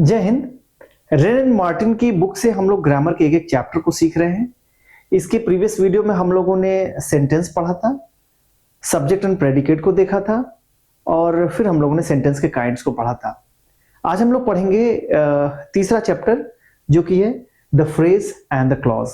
जय Hind. Rain and Martin की book से हम लोग ग्रामर के एक एक चैप्टर को सीख रहे हैं। इसके प्रीवियस वीडियो में हम लोगों ने सेंटेंस पढ़ा था, सब्जेक्ट एंड प्रेडिकेट को देखा था और फिर हम लोगों ने सेंटेंस के काइंड्स को पढ़ा था। आज हम लोग पढ़ेंगे तीसरा चैप्टर जो कि है the phrase and the clause.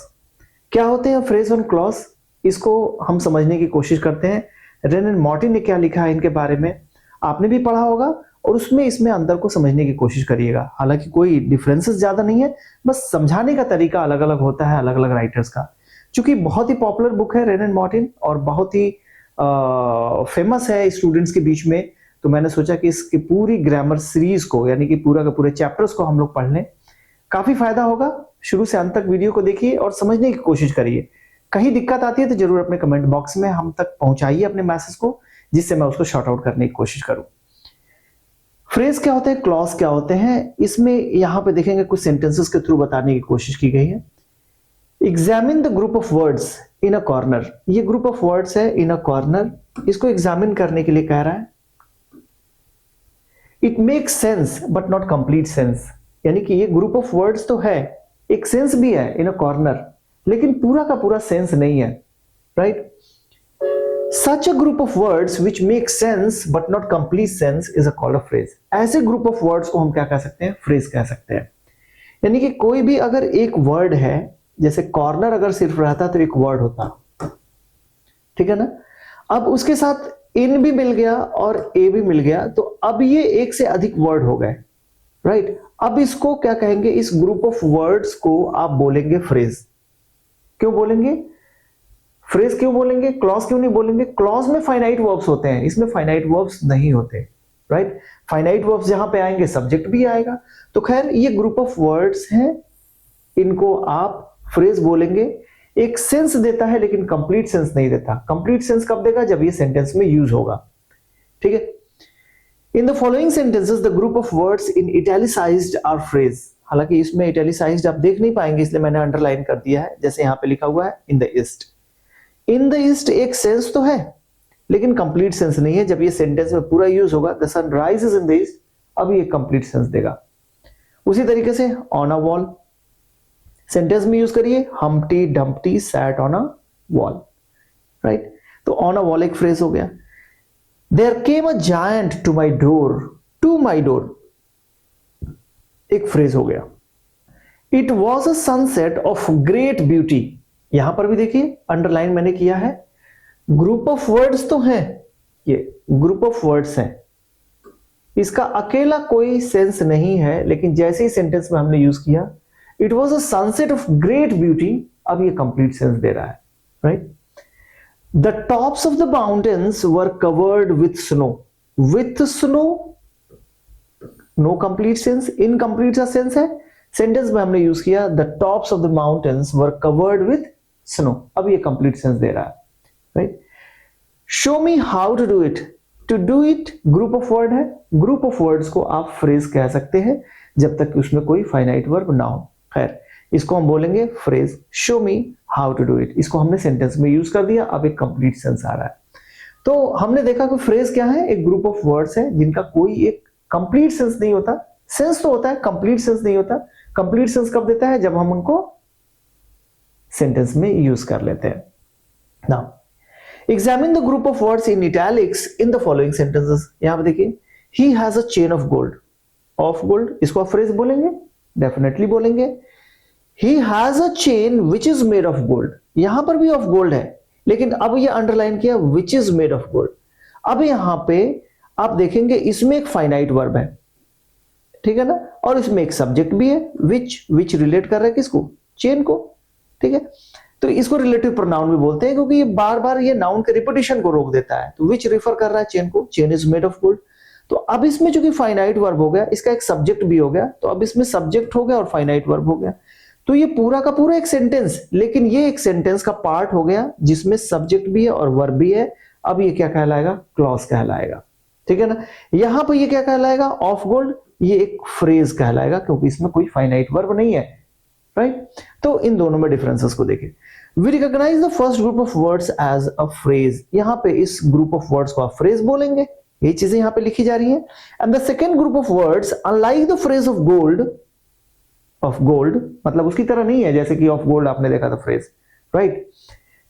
क्या होते हैं फ्रेज और क्लॉज, इसको हम समझने की कोशिश करते हैं। रेन एंड मार्टिन ने क्या लिखा है इनके बारे में आपने भी पढ़ा होगा और उसमें इसमें अंतर को समझने की कोशिश करिएगा। हालांकि कोई डिफरेंसेस ज्यादा नहीं है, बस समझाने का तरीका अलग अलग होता है अलग अलग राइटर्स का। क्योंकि बहुत ही पॉपुलर बुक है रेन एंड मार्टिन और बहुत ही फेमस है स्टूडेंट्स के बीच में, तो मैंने सोचा कि इसकी पूरी ग्रामर सीरीज को यानी कि पूरा का पूरे चैप्टर्स को हम लोग पढ़ लें। काफी फायदा होगा। शुरू से अंत तक वीडियो को देखिए और समझने की कोशिश करिए। कहीं दिक्कत आती है तो जरूर अपने कमेंट बॉक्स में हम तक पहुंचाइए अपने मैसेज को, जिससे मैं उसको शॉर्ट आउट करने की कोशिश करूं। फ्रेज क्या होते हैं, क्लॉज क्या होते हैं, इसमें यहां पे देखेंगे कुछ सेंटेंसेस के थ्रू बताने की कोशिश की गई है। Examine the group of words in a corner, ये ग्रुप ऑफ वर्ड्स है इन अ कॉर्नर, इसको एग्जामिन करने के लिए कह रहा है। It makes sense but not complete sense, यानी कि ये ग्रुप ऑफ वर्ड्स तो है, एक सेंस भी है इन अ कॉर्नर, लेकिन पूरा का पूरा सेंस नहीं है, right. Such a group of words which make sense but not complete sense is a called a phrase. ऐसे ग्रुप ऑफ वर्ड्स को हम क्या कह सकते हैं, फ्रेज कह सकते हैं। यानी कि कोई भी अगर एक वर्ड है, जैसे कॉर्नर अगर सिर्फ रहता तो एक वर्ड होता, ठीक है ना। अब उसके साथ इन भी मिल गया और ए भी मिल गया, तो अब ये एक से अधिक वर्ड हो गए, राइट। अब इसको क्या कहेंगे, इस ग्रुप ऑफ वर्ड्स को आप बोलेंगे फ्रेज। क्यों बोलेंगे फ्रेज, क्यों बोलेंगे, क्लॉज क्यों नहीं बोलेंगे। क्लॉज में फाइनाइट वर्ब्स होते हैं, इसमें फाइनाइट वर्ब्स नहीं होते, राइट। फाइनाइट वर्ब्स जहां पे आएंगे सब्जेक्ट भी आएगा। तो खैर ये ग्रुप ऑफ वर्ड्स हैं, इनको आप फ्रेज बोलेंगे। एक सेंस देता है लेकिन कंप्लीट सेंस नहीं देता। कंप्लीट सेंस कब देगा, जब ये सेंटेंस में यूज होगा, ठीक है। In the following sentences the group of words in italicised are phrase. हालांकि इसमें इटैलिसाइज्ड आप देख नहीं पाएंगे, इसलिए मैंने अंडरलाइन कर दिया है। जैसे यहां पे लिखा हुआ है in the east. In the east एक सेंस तो है लेकिन कंप्लीट सेंस नहीं है। जब ये सेंटेंस में पूरा यूज होगा, the sun rises in the east, अब ये कंप्लीट सेंस देगा। उसी तरीके से ऑन अ वॉल सेंटेंस में यूज करिए, Humpty Dumpty sat on a wall, right. तो ऑन अ वॉल एक फ्रेज हो गया। There came a giant to my door, एक फ्रेज हो गया। It was a sunset of great beauty, यहां पर भी देखिए अंडरलाइन मैंने किया है। ग्रुप ऑफ वर्ड्स तो हैं, ये ग्रुप ऑफ वर्ड्स हैं, इसका अकेला कोई सेंस नहीं है, लेकिन जैसे ही सेंटेंस में हमने यूज किया it was a sunset of great beauty, अब ये कंप्लीट सेंस दे रहा है, right. The tops of the mountains were covered with snow, no complete sense, incomplete सा सेंस है। सेंटेंस में हमने यूज किया the tops of the mountains were covered with snow, अब ये कंप्लीट सेंस दे रहा है, right. Show me how to do it, to do it group of word है। ग्रुप ऑफ वर्ड्स को आप फ्रेज कह सकते हैं जब तक कि उसमें कोई फाइनाइट वर्ब ना हो। खैर इसको हम बोलेंगे phrase, show me how to do it. इसको हमने सेंटेंस में यूज कर दिया, अब एक कंप्लीट सेंस आ रहा है। तो हमने देखा कि फ्रेज क्या है, एक ग्रुप ऑफ वर्ड्स है जिनका कोई एक कंप्लीट सेंस नहीं होता। सेंस तो होता है, कंप्लीट सेंस नहीं होता। कंप्लीट सेंस कब देता है, जब हम उनको सेंटेंस में यूज कर लेते हैं। Now examine the group of words in italics in the following sentences. यहां पे देखिए, he has a chain of gold, of gold, इसको आप फ्रेज बोलेंगे, डेफिनेटली बोलेंगे। He has a chain which is made of gold, यहां पर भी ऑफ गोल्ड है, लेकिन अब ये अंडरलाइन किया which is made of gold. अब यहां पे आप देखेंगे इसमें एक फाइनाइट वर्ब है, ठीक है ना, और इसमें एक सब्जेक्ट भी है विच रिलेट कर रहा है किसको, चेन को, ठीक है। तो इसको रिलेटिव प्रोनाउन भी बोलते हैं क्योंकि ये बार बार ये नाउन के रिपीटिशन को रोक देता है। तो विच रेफर कर रहा है चेन को, chain is made of gold. तो अब इसमें चूंकि फाइनाइट वर्ब हो गया, इसका एक सब्जेक्ट भी हो गया, तो अब इसमें सब्जेक्ट हो गया और फाइनाइट वर्ब हो गया। तो ये पूरा का पूरा एक सेंटेंस, लेकिन ये एक सेंटेंस का पार्ट हो गया जिसमें सब्जेक्ट भी है और वर्ब भी है। अब ये क्या कहलाएगा, क्लॉज कहलाएगा, ठीक है ना। यहां पर ये क्या कहलाएगा, ऑफ गोल्ड, ये एक फ्रेज कहलाएगा क्योंकि इसमें कोई फाइनाइट वर्ब नहीं है, राइट। तो इन दोनों में डिफरेंसेस को देखें। We recognise the first group of words as a phrase, यहां पे इस ग्रुप ऑफ वर्ड्स को आप फ्रेज बोलेंगे, ये चीजें यहां पे लिखी जा रही हैं. And the second group of words unlike the phrase of gold मतलब उसकी तरह नहीं है जैसे कि ऑफ गोल्ड आपने देखा था फ्रेज, राइट.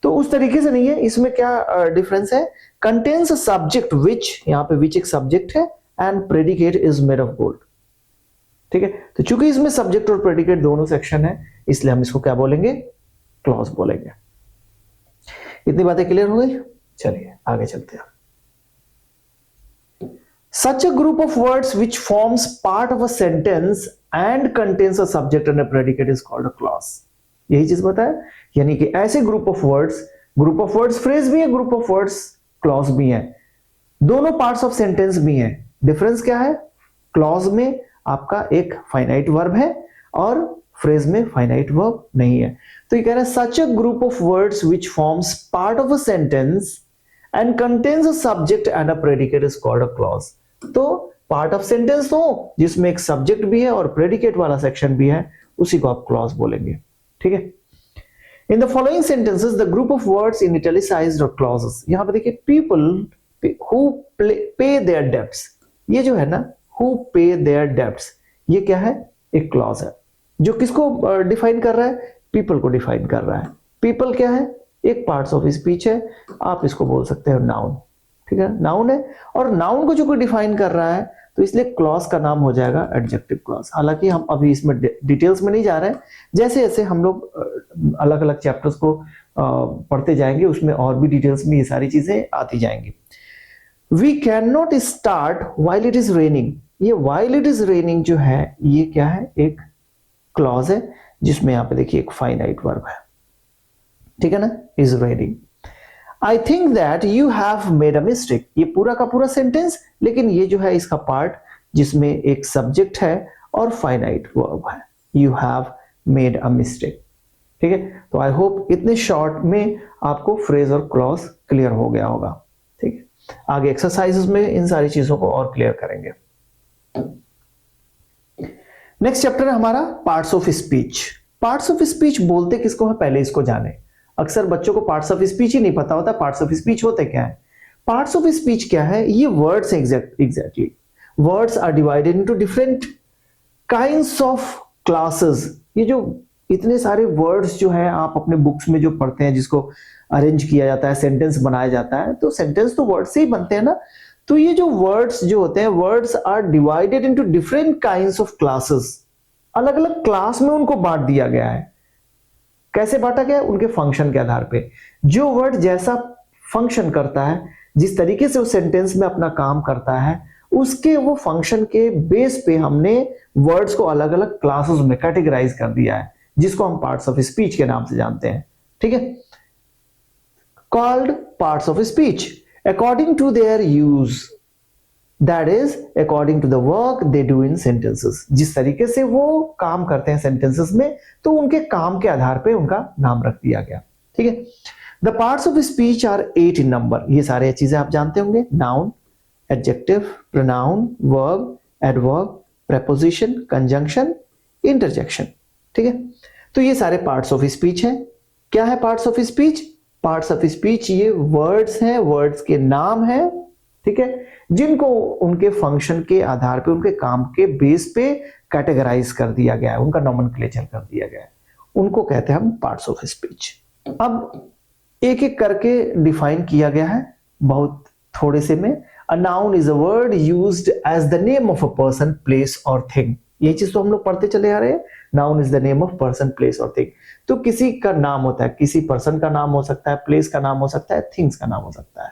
तो उस तरीके से नहीं है. इसमें क्या डिफरेंस है? कंटेन्स अ सब्जेक्ट विच, यहां पे विच एक सब्जेक्ट है and predicate is made of gold. ठीक है. तो चूंकि इसमें सब्जेक्ट और प्रेडिकेट दोनों सेक्शन है इसलिए हम इसको क्या बोलेंगे? क्लॉज बोलेंगे. इतनी बातें क्लियर हो गई? चलिए आगे चलते हैं. Such a group of words which forms part of a sentence and contains a subject and a predicate is called a clause. यही चीज बताया. यानी कि ऐसे ग्रुप ऑफ वर्ड्स फ्रेज भी है, ग्रुप ऑफ वर्ड्स क्लॉज भी है, दोनों पार्ट्स ऑफ सेंटेंस भी हैं. डिफरेंस क्या है? क्लॉज में आपका एक फाइनाइट वर्ब है और फ्रेज में फाइनाइट वर्ब नहीं है. तो ये कह रहा है such a group of words which forms part of a sentence and contains a subject and a predicate is called a clause. तो पार्ट ऑफ सेंटेंस हो जिसमें एक सब्जेक्ट भी है और प्रेडिकेट वाला सेक्शन भी है उसी को आप क्लॉज बोलेंगे. ठीक है. In the following sentences the group of words in italicised और क्लॉजेस. यहां पे देखिए people who pay their debts, ये जो है ना हु पे देयर डेब्ट्स, ये क्या है? एक क्लॉज है जो किसको डिफाइन कर रहा है? पीपल को डिफाइन कर रहा है. पीपल क्या है? एक पार्ट्स ऑफ स्पीच है. आप इसको बोल सकते हो नाउन. ठीक है, नाउन है और नाउन को जो कोई डिफाइन कर रहा है तो इसलिए क्लॉज का नाम हो जाएगा एडजेक्टिव क्लॉज. हालांकि हम अभी इसमें डिटेल्स में नहीं जा रहे हैं. जैसे जैसे हम लोग अलग अलग चैप्टर्स को पढ़ते जाएंगे उसमें और भी डिटेल्स में ये सारी चीजें आती जाएंगी. We can not start while it is raining. ये व्हाइल इट इज रेनिंग जो है ये क्या है? एक क्लॉज है जिसमें यहां पे देखिए एक फाइनाइट वर्ब है. ठीक है ना, is raining. I think that you have made a mistake. ये पूरा का पूरा सेंटेंस, लेकिन ये जो है इसका पार्ट जिसमें एक सब्जेक्ट है और फाइनाइट वर्ब है. You have made a mistake. ठीक है. तो आई होप इतने शॉर्ट में आपको फ्रेज और क्लॉज क्लियर हो गया होगा. ठीक है. आगे एक्सरसाइजेस में इन सारी चीजों को और क्लियर करेंगे. नेक्स्ट चैप्टर है हमारा parts of speech. Parts of speech बोलते किसको है पहले इसको जाने. अक्सर बच्चों को पार्ट्स ऑफ स्पीच ही नहीं पता होता. पार्ट्स ऑफ स्पीच होते क्या है? पार्ट्स ऑफ स्पीच क्या है? ये words exactly words are divided into different kinds of classes. ये जो इतने सारे वर्ड्स जो है आप अपने बुक्स में जो पढ़ते हैं जिसको अरेंज किया जाता है, सेंटेंस बनाया जाता है, तो सेंटेंस तो वर्ड से ही बनते हैं ना. तो ये जो वर्ड्स जो होते हैं words are divided into different kinds of classes. अलग अलग क्लास में उनको बांट दिया गया है. कैसे बांटा गया? उनके फंक्शन के आधार पे. जो वर्ड जैसा फंक्शन करता है, जिस तरीके से उस सेंटेंस में अपना काम करता है, उसके वो फंक्शन के बेस पे हमने वर्ड्स को अलग अलग क्लासेस में कैटेगराइज कर दिया है जिसको हम पार्ट्स ऑफ स्पीच के नाम से जानते हैं. ठीक है. Called parts of speech according to their use, that is according to the work they do in sentences. जिस तरीके से वो काम करते हैं सेंटेंसेस में तो उनके काम के आधार पे उनका नाम रख दिया गया. ठीक है. The parts of speech are 8 in number. ये सारे चीजें आप जानते होंगे. Noun, adjective, pronoun, verb, adverb, preposition, conjunction, interjection. ठीक है. तो ये सारे पार्ट्स ऑफ स्पीच हैं. क्या है parts of speech? Parts of speech ये वर्ड्स हैं, वर्ड्स के नाम हैं. ठीक है. जिनको उनके फंक्शन के आधार पे, उनके काम के बेस पे कैटेगराइज कर दिया गया है, उनका नॉमेनक्लेचर कर दिया गया है, उनको कहते हैं हम पार्ट्स ऑफ स्पीच. अब एक एक करके डिफाइन किया गया है बहुत थोड़े से में. A noun is a word used as the name of a person, place और थिंग. यही चीज तो हम लोग पढ़ते चले आ रहे हैं. Noun is the name of person, place और थिंग. तो किसी का नाम होता है, किसी पर्सन का नाम हो सकता है, प्लेस का नाम हो सकता है, थिंग्स का नाम हो सकता है.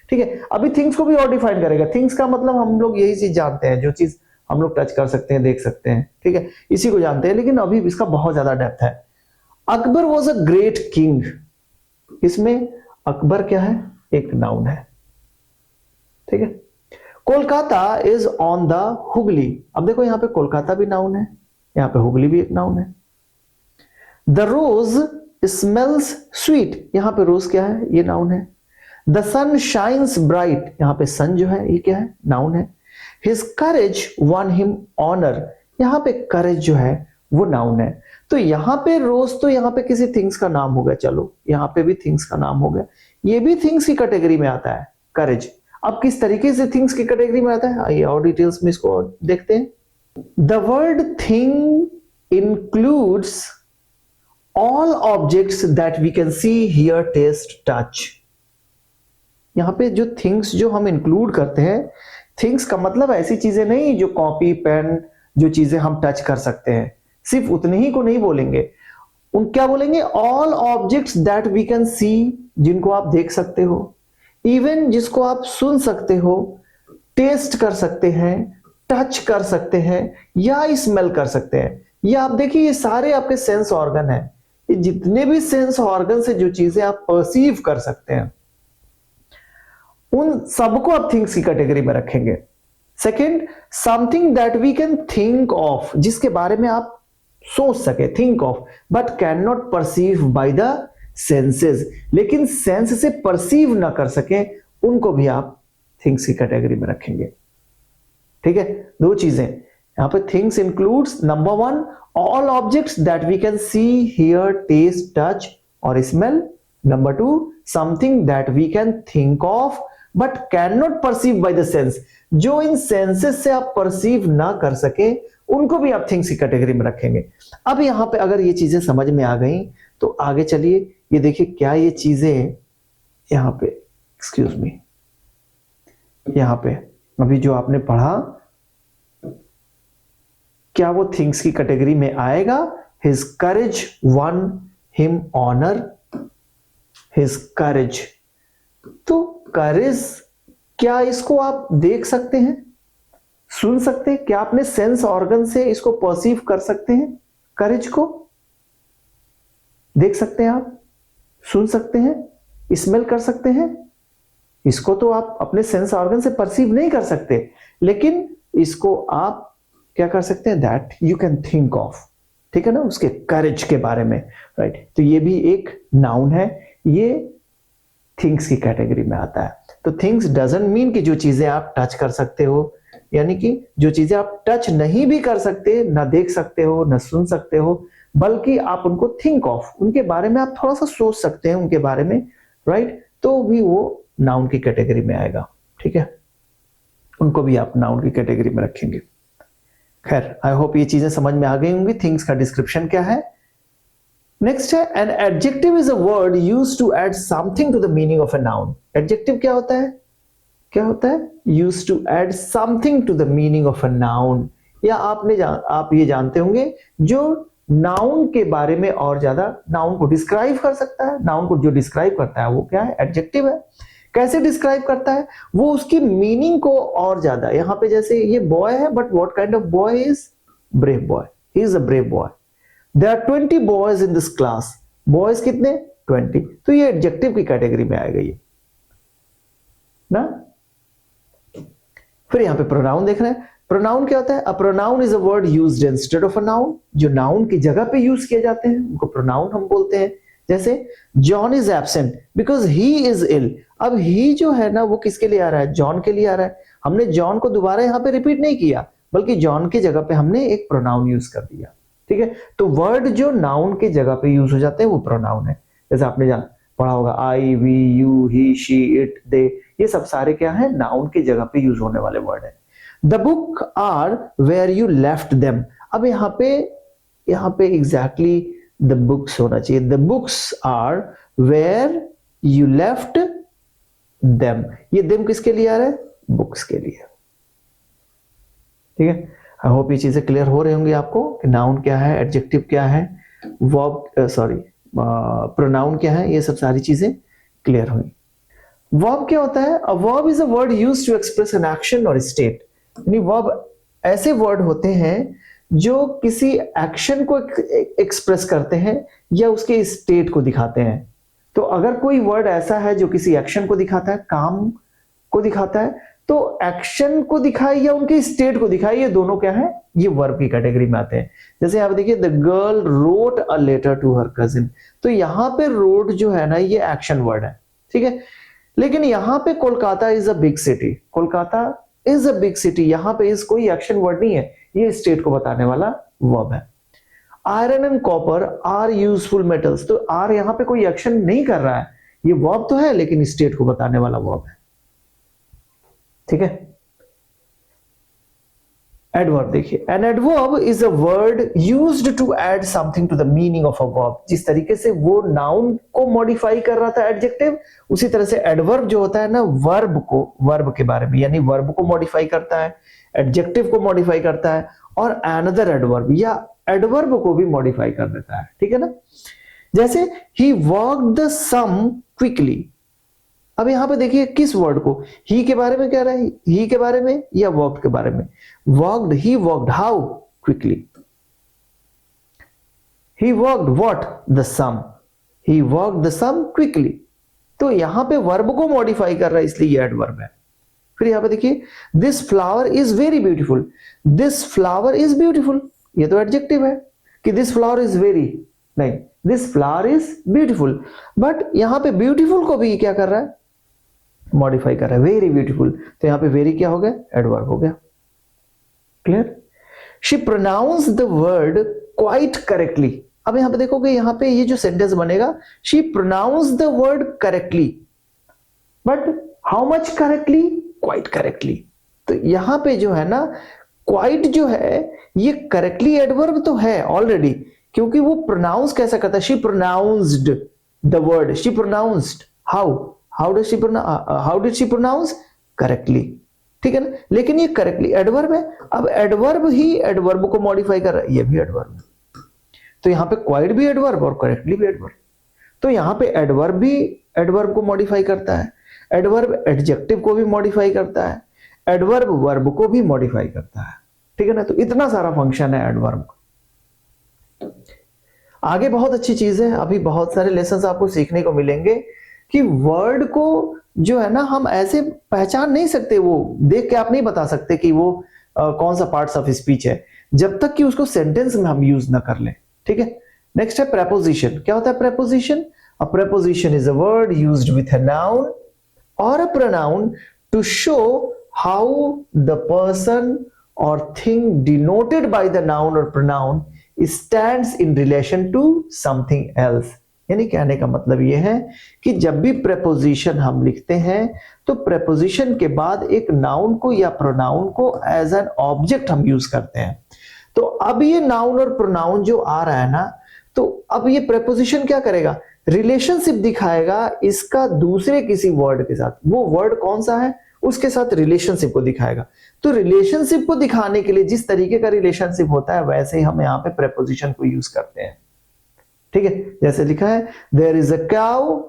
ठीक है. अभी थिंग्स को भी और डिफाइन करेगा. थिंग्स का मतलब हम लोग यही चीज जानते हैं जो चीज हम लोग टच कर सकते हैं, देख सकते हैं. ठीक है. इसी को जानते हैं, लेकिन अभी इसका बहुत ज्यादा डेप्थ है. Akbar was a great king. इसमें अकबर क्या है? एक नाउन है. ठीक है. Kolkata is on the Hooghly. अब देखो यहां पे कोलकाता भी नाउन है, यहां पे हुगली भी एक नाउन है. The rose smells sweet. यहां पे रोज क्या है? ये नाउन है. The sun shines bright. यहां पे सन जो है ये क्या है? नाउन है. हिज करेज वन हिम ऑनर. यहां पे करेज जो है वो नाउन है. तो यहां पे रोज तो यहां पे किसी थिंग्स का नाम हो गया. चलो यहां पे भी थिंग्स का नाम हो गया. ये भी थिंग्स की कैटेगरी में आता है, करेज. अब किस तरीके से थिंग्स की कैटेगरी में आता है, आइए और डिटेल्स में इसको देखते हैं. The word thing includes all objects that we can see, here, taste, touch. यहां पे जो थिंग्स जो हम इंक्लूड करते हैं, थिंग्स का मतलब ऐसी चीजें नहीं जो कॉपी पेन, जो चीजें हम टच कर सकते हैं, सिर्फ उतने ही को नहीं बोलेंगे. उन क्या बोलेंगे, all objects that we can see, जिनको आप देख सकते हो, इवन जिसको आप सुन सकते हो, टेस्ट कर सकते हैं, टच कर सकते हैं या स्मेल कर सकते हैं. ये आप देखिए, ये सारे आपके सेंस ऑर्गन हैं. ये जितने भी सेंस ऑर्गन से जो चीजें आप परसीव कर सकते हैं, उन सबको आप थिंग्स की कैटेगरी में रखेंगे. Second, something that we can think of, जिसके बारे में आप सोच सके, think of, but can not perceive by the senses, लेकिन सेंस से परसीव ना कर सके, उनको भी आप थिंग्स की कैटेगरी में रखेंगे. ठीक है, दो चीजें यहां पे. Things includes number 1 all objects that we can see, here, taste, touch और smell. Number 2 something that we can think of but can not perceive by the sense, जो इन सेंसेस से आप परसीव ना कर सके, उनको भी आप थिंग्स की कैटेगरी में रखेंगे. अब यहां पे अगर ये चीजें समझ में आ गई तो आगे चलिए, ये देखिए क्या ये चीजें यहां पे, एक्सक्यूज मी, यहां पे अभी जो आपने पढ़ा, क्या वो थिंग्स की कैटेगरी में आएगा? हिज करेज वन हिम ऑनर, हिज करेज. तो करेज, क्या इसको आप देख सकते हैं, सुन सकते हैं? क्या अपने सेंस ऑर्गन से इसको परसीव कर सकते हैं? करेज को देख सकते हैं आप, सुन सकते हैं, स्मेल कर सकते हैं? इसको तो आप अपने सेंस ऑर्गन से परसीव नहीं कर सकते, लेकिन इसको आप क्या कर सकते हैं? That you can think of. ठीक है ना, उसके करेज के बारे में, राइट. तो ये भी एक नाउन है, ये थिंग्स की कैटेगरी में आता है. तो थिंग्स डजंट मीन कि जो चीजें आप टच कर सकते हो, यानी कि जो चीजें आप टच नहीं भी कर सकते, ना देख सकते हो, ना सुन सकते हो, बल्कि आप उनको थिंक ऑफ, उनके बारे में आप थोड़ा सा सोच सकते हैं उनके बारे में, राइट. तो भी वो नाउन की कैटेगरी में आएगा. ठीक है, उनको भी आप नाउन की कैटेगरी में रखेंगे. खैर, आई होप ये चीजें समझ में आ गई होंगी. थिंग्स का डिस्क्रिप्शन क्या है. नेक्स्ट है, an adjective is a word used to add something to the meaning of a noun. Adjective क्या होता है? क्या होता है? Used to add something to the meaning of a noun. या आप ये जानते होंगे, जो नाउन के बारे में और ज्यादा, नाउन को डिस्क्राइब कर सकता है. नाउन को जो डिस्क्राइब करता है वो क्या है? एडजेक्टिव है. कैसे डिस्क्राइब करता है? वो उसकी मीनिंग को और ज्यादा, यहां पे जैसे ये बॉय है, but what kind of boy is? Brave boy. He is a brave boy. There are 20 boys in this class. Boys कितने? 20. तो ये एडजेक्टिव की कैटेगरी में आएगा ये ना. फिर यहां पे प्रोनाउन देख रहे हैं. प्रोनाउन क्या होता है? A pronoun is a word used instead of a noun. जो नाउन की जगह पे यूज किए जाते हैं उनको प्रोनाउन हम बोलते हैं. जैसे John is absent because he is ill. अब ही जो है ना, वो किसके लिए आ रहा है? जॉन के लिए आ रहा है. हमने जॉन को दोबारा यहां पे रिपीट नहीं किया, बल्कि जॉन की जगह पे हमने एक प्रोनाउन यूज कर दिया. ठीक है, तो वर्ड जो नाउन की जगह पे यूज हो जाते हैं वो प्रोनाउन है. जैसे आपने पढ़ा होगा, I, we, you, he, she, it, they, ये सब सारे क्या है? नाउन की जगह पे यूज होने वाले वर्ड है. The book are where you left them. अब यहां पे एग्जैक्टली द बुक्स होना चाहिए. The books are where you left them. ये देम किसके लिए आ रहा है? बुक्स के लिए. ठीक है, आई होप ये चीजें क्लियर हो रही होंगी आपको कि नाउन क्या है, एडजेक्टिव क्या है, वर्ब प्रोनाउन क्या है, ये सब सारी चीजें क्लियर हुई. वर्ब क्या होता है? A verb is a word used to express an action और स्टेट. यानी वर्ब ऐसे वर्ड होते हैं जो किसी एक्शन को एक्सप्रेस करते हैं या उसके स्टेट को दिखाते हैं. तो अगर कोई वर्ड ऐसा है जो किसी एक्शन को दिखाता है, काम को दिखाता है, तो एक्शन को दिखाए या उनके स्टेट को दिखाए, ये दोनों क्या है? ये वर्ब की कैटेगरी में आते हैं. जैसे आप देखिए, the girl wrote a letter to her cousin. तो यहां पे रोट जो है ना, ये एक्शन वर्ड है. ठीक है, लेकिन यहां पे Kolkata is a big city. Kolkata is a big city, यहां पे इज कोई एक्शन वर्ड नहीं है, ये स्टेट को बताने वाला वर्ब है. Iron and copper are useful metals. तो आर यहां पे कोई एक्शन नहीं कर रहा है, ये वर्ब तो है लेकिन स्टेट को बताने वाला वर्ब है. ठीक है। एडवर्ब देखिए, an adverb is a word used to add something to the meaning of a verb. जिस तरीके से वो नाउन को मॉडिफाई कर रहा था एडजेक्टिव, उसी तरह से एडवर्ब जो होता है ना, वर्ब के बारे में, यानी वर्ब को मॉडिफाई करता है, एडजेक्टिव को मॉडिफाई करता है, और अनदर एडवर्ब या एडवर्ब को भी मॉडिफाई कर देता है, ठीक है ना। जैसे ही वॉक्ड द सम क्विकली। अब यहां पे देखिए किस वर्ड को, ही के बारे में कह रहा है, ही के बारे में या वॉक्ड के बारे में। Walked, he walked how quickly, he walked what the some, he walked the some quickly. तो यहां पे वर्ब को मॉडिफाई कर रहा है, इसलिए ये एडवर्ब है। फिर यहां पे देखिए, this flower is very beautiful, this flower is beautiful, ये तो एडजेक्टिव है कि दिस फ्लावर इज वेरी, नहीं, this flower is beautiful. But यहां पे ब्यूटीफुल को भी क्या कर रहा है, मॉडिफाई कर रहा है, वेरी ब्यूटीफुल। तो यहां पे वेरी क्या हो गया, एडवर्ब हो गया। Clear. She pronounce the word quite correctly. अब यहां पे देखोगे, यहां पे ये जो सेंटेंस बनेगा, she pronounce the word correctly, but how much correctly, quite correctly. तो यहां पे जो है ना, क्वाइट जो है ये करेक्टली एडवर्ब तो है ऑलरेडी, क्योंकि वो प्रोनाउंस कैसा करता है, she pronounced the word, she pronounced, how did she pronounce, correctly, ठीक है ना। लेकिन ये करेक्टली एडवर्ब है। अब एडवर्ब ही एडवर्ब को मॉडिफाई कर रहा है, ये भी एडवर्ब है। तो यहां पे क्वाइट भी एडवर्ब और करेक्टली भी एडवर्ब। तो यहां पे एडवर्ब भी एडवर्ब को मॉडिफाई करता है, एडवर्ब एडजेक्टिव को भी मॉडिफाई करता है, एडवर्ब वर्ब को भी मॉडिफाई करता है, ठीक है ना। तो इतना सारा फंक्शन है एडवर्ब का। आगे बहुत अच्छी चीज है, अभी बहुत सारे लेसन्स आपको सीखने को मिलेंगे कि वर्ड को जो है ना, हम ऐसे पहचान नहीं सकते, वो देख के आप नहीं बता सकते कि वो कौन सा पार्ट्स ऑफ स्पीच है, जब तक कि उसको सेंटेंस में हम यूज ना कर लें, ठीक है। नेक्स्ट है प्रेपोजिशन। क्या होता है preposition? A preposition is a word used with a noun और a pronoun to show how the person और thing denoted by the noun और pronoun stands in relation to something else. यानी कहने का मतलब यह है कि जब भी प्रेपोजिशन हम लिखते हैं, तो प्रेपोजिशन के बाद एक नाउन को या प्रोनाउन को एज एन ऑब्जेक्ट हम यूज करते हैं। तो अब ये नाउन और प्रोनाउन जो आ रहा है ना, तो अब ये प्रेपोजिशन क्या करेगा, रिलेशनशिप दिखाएगा इसका दूसरे किसी वर्ड के साथ। वो वर्ड कौन सा है, उसके साथ रिलेशनशिप को दिखाएगा। तो रिलेशनशिप को दिखाने के लिए जिस तरीके का रिलेशनशिप होता है, वैसे ही हम यहाँ पे प्रेपोजिशन को यूज करते हैं, ठीक है। जैसे लिखा है, there is a cow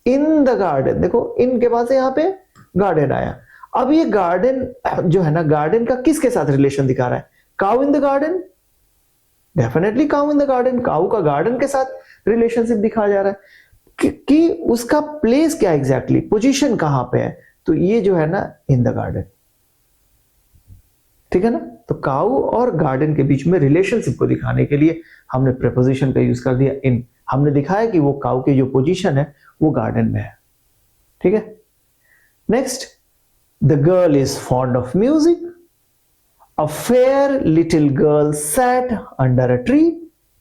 in the garden. देखो इन के बाद से यहाँ पे गार्डन आया। अब ये गार्डन जो है ना, गार्डन का किसके साथ रिलेशन दिखा रहा है, cow in the garden, definitely cow in the garden, cow का गार्डन के साथ रिलेशनशिप दिखाया जा रहा है कि उसका प्लेस क्या एग्जैक्टली, पोजीशन कहां पे है। तो ये जो है ना, इन द गार्डन, ठीक है ना। तो काउ और गार्डन के बीच में रिलेशनशिप को दिखाने के लिए हमने प्रेपोजिशन का यूज कर दिया इन। हमने दिखाया कि वो काउ की जो पोजीशन है वो गार्डन में है, ठीक है। Next, the girl is fond of music, a fair little girl sat under a tree.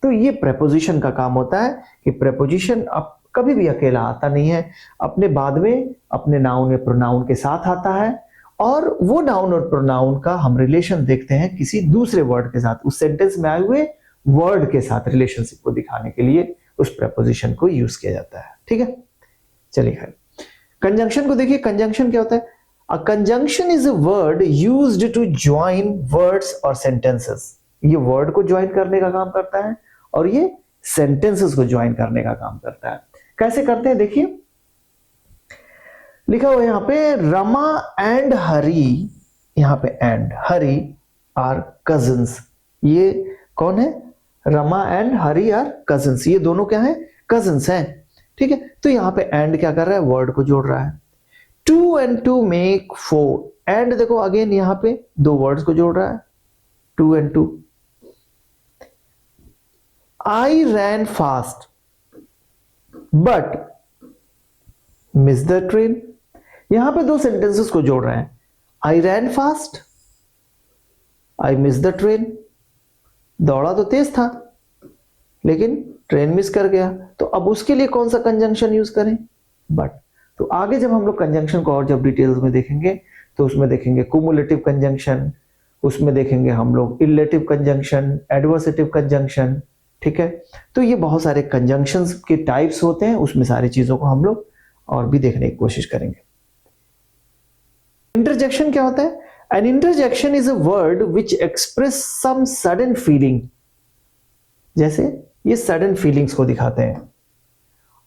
तो ये प्रेपोजिशन का काम होता है कि प्रेपोजिशन अब कभी भी अकेला आता नहीं है, अपने बाद में अपने नाउन या प्रोनाउन के साथ आता है, और वो नाउन और प्रोनाउन का हम रिलेशन देखते हैं किसी दूसरे वर्ड के साथ, उस सेंटेंस में आए हुए वर्ड के साथ रिलेशनशिप को दिखाने के लिए उस प्रेपोजिशन को यूज किया जाता है, ठीक है। चलिए खैर, कंजंक्शन को देखिए। कंजंक्शन क्या होता है? A conjunction is a word used to join words और सेंटेंसेस। ये वर्ड को ज्वाइन करने का काम करता है और ये सेंटेंसेस को ज्वाइन करने का काम करता है। कैसे करते हैं देखिए, लिखा हुआ है यहां पे, रमा एंड हरी, यहां पे एंड, हरी आर कजिन्स। ये कौन है? Rama and Hari are cousins. ये दोनों क्या है? कजिन्स हैं, ठीक है। तो यहां पे एंड क्या कर रहा है? वर्ड को जोड़ रहा है। 2 and 2 मेक 4। एंड देखो अगेन यहां पे दो वर्ड्स को जोड़ रहा है, 2 and 2। I ran fast but miss the train. यहां पे दो सेंटेंसेस को जोड़ रहे हैं, I ran fast, I miss the train. दौड़ा तो तेज था लेकिन ट्रेन मिस कर गया, तो अब उसके लिए कौन सा कंजंक्शन यूज करें? बट। तो आगे जब हम लोग कंजंक्शन को और जब डिटेल्स में देखेंगे तो उसमें देखेंगे कुमुलेटिव कंजंक्शन, उसमें देखेंगे हम लोग इलेटिव कंजंक्शन, एडवर्सेटिव कंजंक्शन, ठीक है। तो ये बहुत सारे कंजंक्शंस के टाइप्स होते हैं, उसमें सारी चीजों को हम लोग और भी देखने की कोशिश करेंगे। इंटरजेक्शन क्या होता है? An interjection is a word which express some sudden feeling, जैसे ये सडन फीलिंग्स को दिखाते हैं।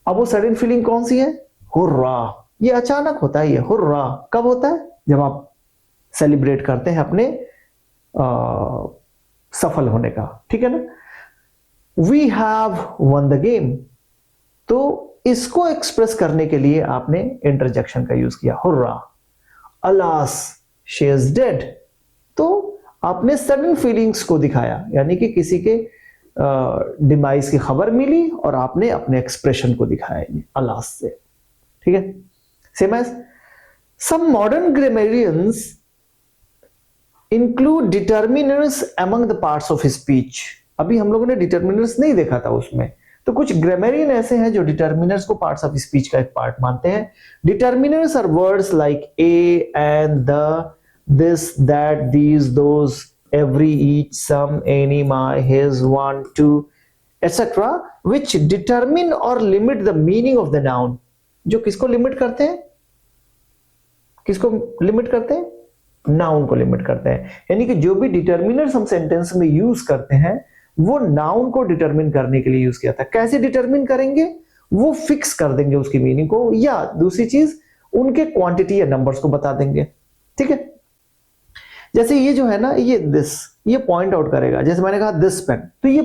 अब वो सडन फीलिंग कौन सी है? हुर्रा, ये अचानक होता है। ये हुर्रा कब होता है? जब आप सेलिब्रेट करते हैं अपने सफल होने का, ठीक है ना। We have won the game, तो इसको एक्सप्रेस करने के लिए आपने इंटरजेक्शन का यूज किया, hurrah. Alas she is dead, तो आपने सडन फीलिंग्स को दिखाया, यानी कि किसी के डिमाइस की खबर मिली और आपने अपने एक्सप्रेशन को दिखाया अलास से, ठीक है। Same as some modern grammarians include determiners among the parts of speech. अभी हम लोगों ने डिटर्मिनर्स नहीं देखा था उसमें, तो कुछ ग्रामेरियन ऐसे हैं जो डिटर्मिनर्स को पार्ट्स ऑफ स्पीच का एक पार्ट मानते हैं। Determiners are words like a and the, this, that, these, those, every, each, some, any, my, his, one, two, etc. which determine or limit the meaning of the noun. जो किसको limit करते हैं? किसको limit करते हैं? Noun को limit करते हैं। यानी कि जो भी डिटर्मिनर्स हम सेंटेंस में यूज करते हैं वो नाउन को डिटरमिन करने के लिए यूज किया था। कैसे डिटरमिन करेंगे? वो फिक्स कर देंगे उसकी मीनिंग को, या दूसरी चीज उनके क्वांटिटी या नंबर्स को बता देंगे, ठीक है। जैसे ये जो है ना, ये दिस, ये पॉइंट आउट करेगा। जैसे मैंने कहा दिस पेन, तो ये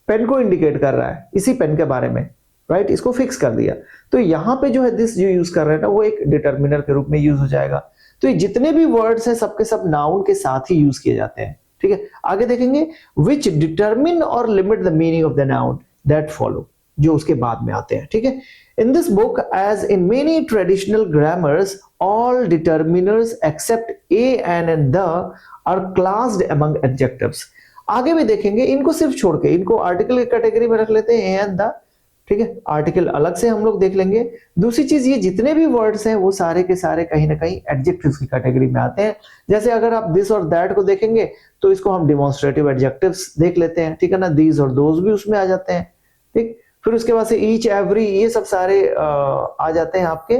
पेन को इंडिकेट कर रहा है, इसी पेन के बारे में, राइट। इसको फिक्स कर दिया। तो यहां पे जो है दिस जो यूज कर रहे हैं ना, वो एक डिटर्मिनर के रूप में यूज हो जाएगा। तो ये जितने भी वर्ड्स हैं सबके सब नाउन के साथ ही यूज किए जाते हैं, ठीक है। आगे देखेंगे विच डिटर्मिन और limit the meaning of the noun that follow, जो उसके बाद में आते हैं, ठीक है। In this book, as in many traditional grammars, all determiners except a and the are classed among adjectives. आगे भी देखेंगे, इनको सिर्फ छोड़ के, इनको आर्टिकल की कैटेगरी में रख लेते हैं, a and the, ठीक है। आर्टिकल अलग से हम लोग देख लेंगे। दूसरी चीज, ये जितने भी वर्ड्स हैं वो सारे के सारे कहीं ना कहीं एडजेक्टिव्स की कैटेगरी में आते हैं। जैसे अगर आप दिस और दैट को देखेंगे तो इसको हम डिमॉन्स्ट्रेटिव एडजेक्टिव्स देख लेते हैं, ठीक है ना। दीज और दोज भी उसमें आ जाते हैं, ठीक। फिर उसके बाद से ईच, एवरी, ये सब सारे आ जाते हैं आपके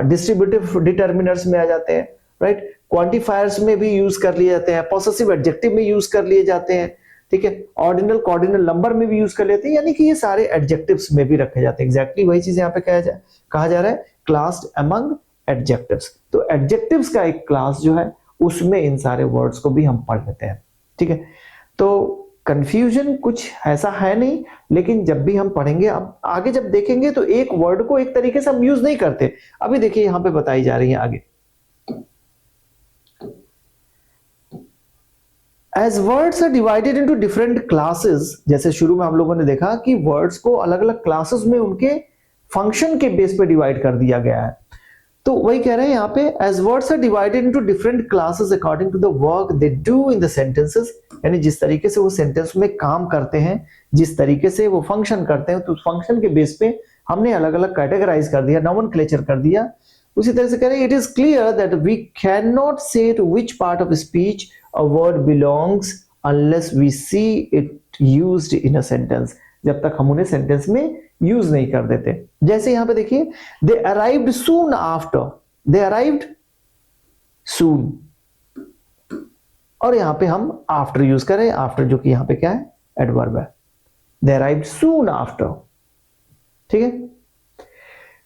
डिस्ट्रीब्यूटिव डिटर्मिनर्स में आ जाते हैं, राइट। क्वांटिफायर्स में भी यूज कर लिए जाते हैं, पॉसेसिव एडजेक्टिव में यूज कर लिए जाते हैं, ठीक है। ऑर्डिनल, कॉर्डिनल नंबर में भी यूज कर लेते हैं, यानी कि ये सारे एडजेक्टिव्स में भी रखे जाते हैं। एग्जैक्टली वही चीज यहाँ पे कहा जा रहा है, क्लास्ड अमंग एडजेक्टिव्स। तो एडजेक्टिव्स का एक क्लास जो है उसमें इन सारे वर्ड्स को भी हम पढ़ लेते हैं, ठीक है। तो कंफ्यूजन कुछ ऐसा है नहीं, लेकिन जब भी हम पढ़ेंगे, अब आगे जब देखेंगे तो एक वर्ड को एक तरीके से हम यूज नहीं करते। अभी देखिए यहां पे बताई जा रही है आगे, as words are divided into different classes. जैसे शुरू में हम लोगों ने देखा कि वर्ड्स को अलग अलग क्लासेस में उनके फंक्शन के बेस पे डिवाइड कर दिया गया है, तो वही कह रहे हैं यहाँ पे, as words are divided into different classes according to the work they do in the sentences. यानी जिस तरीके से वो सेंटेंस में काम करते हैं, जिस तरीके से वो फंक्शन करते हैं, तो उस फंक्शन के बेस पे हमने अलग अलग कैटेगराइज कर दिया, नॉमेनक्लेचर कर दिया। उसी तरह से कह रहे हैं, it is clear that we can not say to which part of speech a word belongs unless we see it used in a sentence, जब तक हम उन्हें सेंटेंस में यूज नहीं कर देते। जैसे यहां पे देखिए, दे अराइव्ड सून आफ्टर, दे अराइव्ड सून, और यहां पे हम आफ्टर यूज करें, आफ्टर जो कि यहां पे क्या है, एडवर्ब है। दे अराइव्ड सून आफ्टर, ठीक है।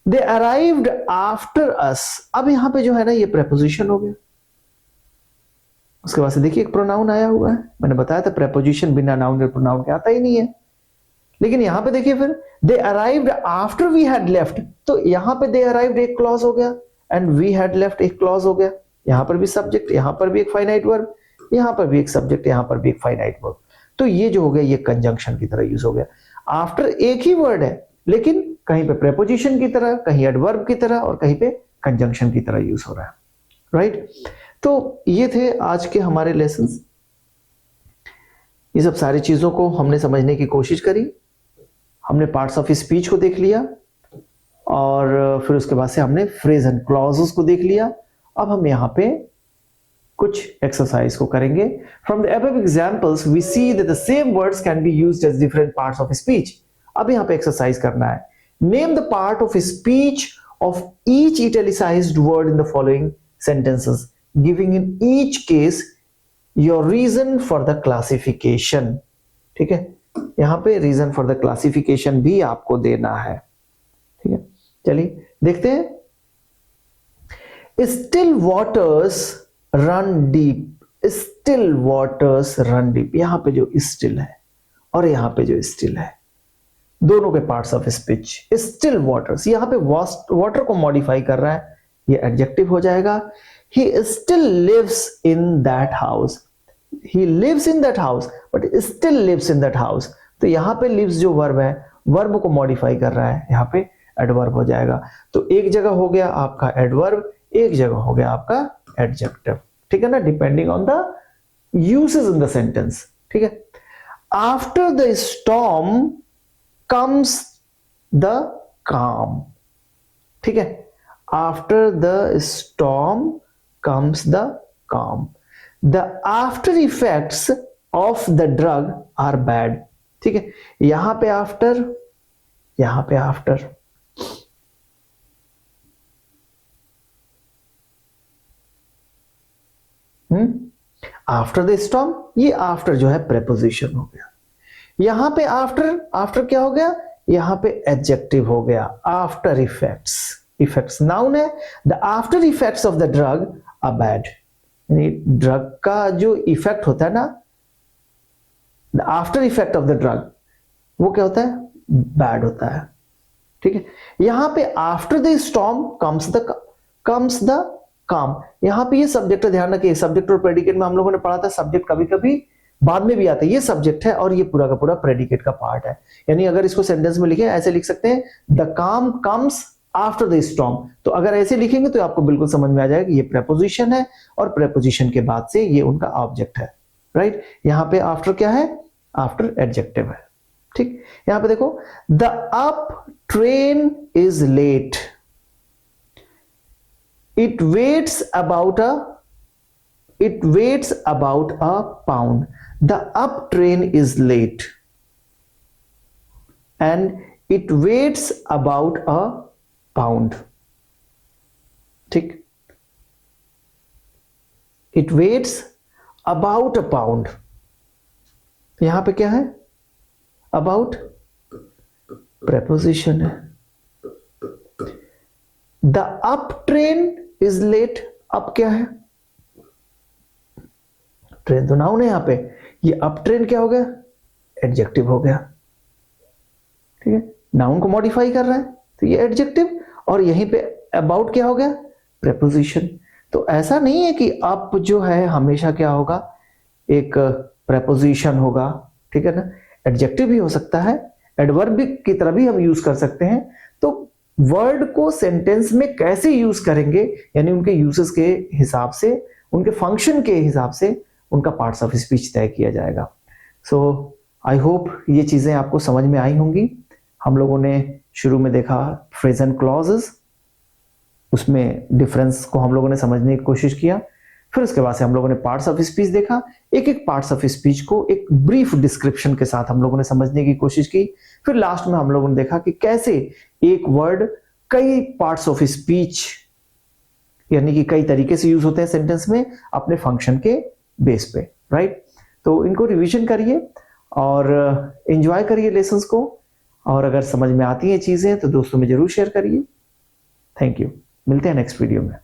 दे अराइव्ड आफ्टर अस, अब यहां पे जो है ना ये प्रेपोजिशन हो गया। उसके बाद से देखिए एक प्रोनाउन आया हुआ है, मैंने बताया था प्रेपोजिशन बिना नाउन और प्रोनाउन के आता ही नहीं है। लेकिन यहां पे देखिए फिर, they arrived after we had left, तो यहां पे दे अराइव्ड एक क्लॉज हो गया एंड वी हैड लेफ्ट एक क्लॉज हो गया। यहां पर भी सब्जेक्ट, यहां पर भी एक फाइनाइट वर्ब, यहां पर भी एक सब्जेक्ट, यहां पर भी एक फाइनाइट वर्ब। तो ये जो हो गया ये कंजंक्शन की तरह यूज हो गया। आफ्टर एक ही वर्ड है, लेकिन कहीं पे प्रेपोजिशन की तरह, कहीं एडवर्ब की तरह और कहीं पे कंजंक्शन की तरह यूज हो रहा है, राइट। तो ये थे आज के हमारे लेसन्स। ये सब सारी चीजों को हमने समझने की कोशिश करी। हमने पार्ट्स ऑफ स्पीच को देख लिया और फिर उसके बाद से हमने फ्रेज एंड क्लॉजेस को देख लिया अब हम यहाँ पे कुछ एक्सरसाइज को करेंगे. From the above examples we see that the same words can be used as different parts of speech. अब यहाँ पे एक्सरसाइज करना है. Name the part of speech of each italicized word in the following sentences, giving in each case your reason for the classification. ठीक है, यहां पे reason for the classification भी आपको देना है. ठीक है, चलिए देखते हैं. Still waters run deep. Still waters run deep. यहां पे जो still है और यहां पे जो still है, दोनों के parts of speech. Still waters, यहां पे वाटर को मॉडिफाई कर रहा है, ये एडजेक्टिव हो जाएगा. He still lives in that house. He lives in that house but still lives in that house. तो यहां पे लिव्स जो वर्ब है, वर्ब को मॉडिफाई कर रहा है, यहां पे एडवर्ब हो जाएगा. तो एक जगह हो गया आपका एडवर्ब, एक जगह हो गया आपका एडजेक्टिव. ठीक है ना, depending on the usage in the sentence. ठीक है. After the storm comes the calm. ठीक है, after the storm comes the calm. The after effects of the drug are bad. ठीक है, यहां पे after, यहां पे after. आफ्टर द स्टॉर्म, ये आफ्टर जो है प्रेपोजिशन हो गया. यहां पे आफ्टर, आफ्टर क्या हो गया, यहां पे एडजेक्टिव हो गया. आफ्टर इफेक्ट्स, इफेक्ट्स नाउन है. The after effects of the drug are bad. यानी ड्रग का जो इफेक्ट होता है ना, the after effect of the drug, वो क्या होता है, बैड होता है. ठीक है, यहां पे after the storm comes the काम. यहां पे ये सब्जेक्ट, ध्यान रखिए, सब्जेक्ट और प्रेडिकेट में हम लोगों ने पढ़ा था, सब्जेक्ट कभी कभी बाद में भी आता है. ये सब्जेक्ट है और ये पूरा का पूरा प्रेडिकेट का पार्ट है. यानी अगर इसको सेंटेंस में लिखें, ऐसे लिख सकते हैं, द काम कम्स आफ्टर द स्टॉर्म. तो अगर ऐसे लिखेंगे तो आपको बिल्कुल समझ में आ जाएगा कि ये प्रेपोजिशन है और प्रेपोजिशन के बाद से ये उनका ऑब्जेक्ट है. राइट, यहां पे आफ्टर क्या है, आफ्टर एडजेक्टिव है. ठीक, यहां पे देखो, the up train is late. It waits about a pound. The up train is late and it waits about a pound. ठीक, it waits about a pound. यहां पे क्या है, about preposition है. The up train is late. अब क्या है, train तो नाउन है यहां पे, ये अप ट्रेन क्या हो गया, एडजेक्टिव हो गया. ठीक है, नाउन को मॉडिफाई कर रहा है तो ये एडजेक्टिव, और यहीं पे अबाउट क्या हो गया, प्रेपोजिशन. तो ऐसा नहीं है कि अप जो है हमेशा क्या होगा, एक प्रेपोजिशन होगा. ठीक है ना, एडजेक्टिव भी हो सकता है, एडवर्ब की तरह भी हम यूज कर सकते हैं. तो वर्ड को सेंटेंस में कैसे यूज करेंगे, यानी उनके यूसेस के हिसाब से, उनके फंक्शन के हिसाब से उनका पार्ट्स ऑफ स्पीच तय किया जाएगा. सो आई होप ये चीजें आपको समझ में आई होंगी. हम लोगों ने शुरू में देखा फ्रेज एंड क्लॉजेस, उसमें डिफरेंस को हम लोगों ने समझने की कोशिश किया. फिर उसके बाद से हम लोगों ने पार्ट्स ऑफ स्पीच देखा. एक एक पार्ट्स ऑफ स्पीच को एक ब्रीफ डिस्क्रिप्शन के साथ हम लोगों ने समझने की कोशिश की. फिर लास्ट में हम लोगों ने देखा कि कैसे एक वर्ड कई पार्ट्स ऑफ स्पीच, यानी कि कई तरीके से यूज होते हैं सेंटेंस में अपने फंक्शन के बेस पे. राइट, तो इनको रिवीजन करिए और एंजॉय करिए लेसन्स को. और अगर समझ में आती हैं चीजें तो दोस्तों में जरूर शेयर करिए. थैंक यू, मिलते हैं नेक्स्ट वीडियो में.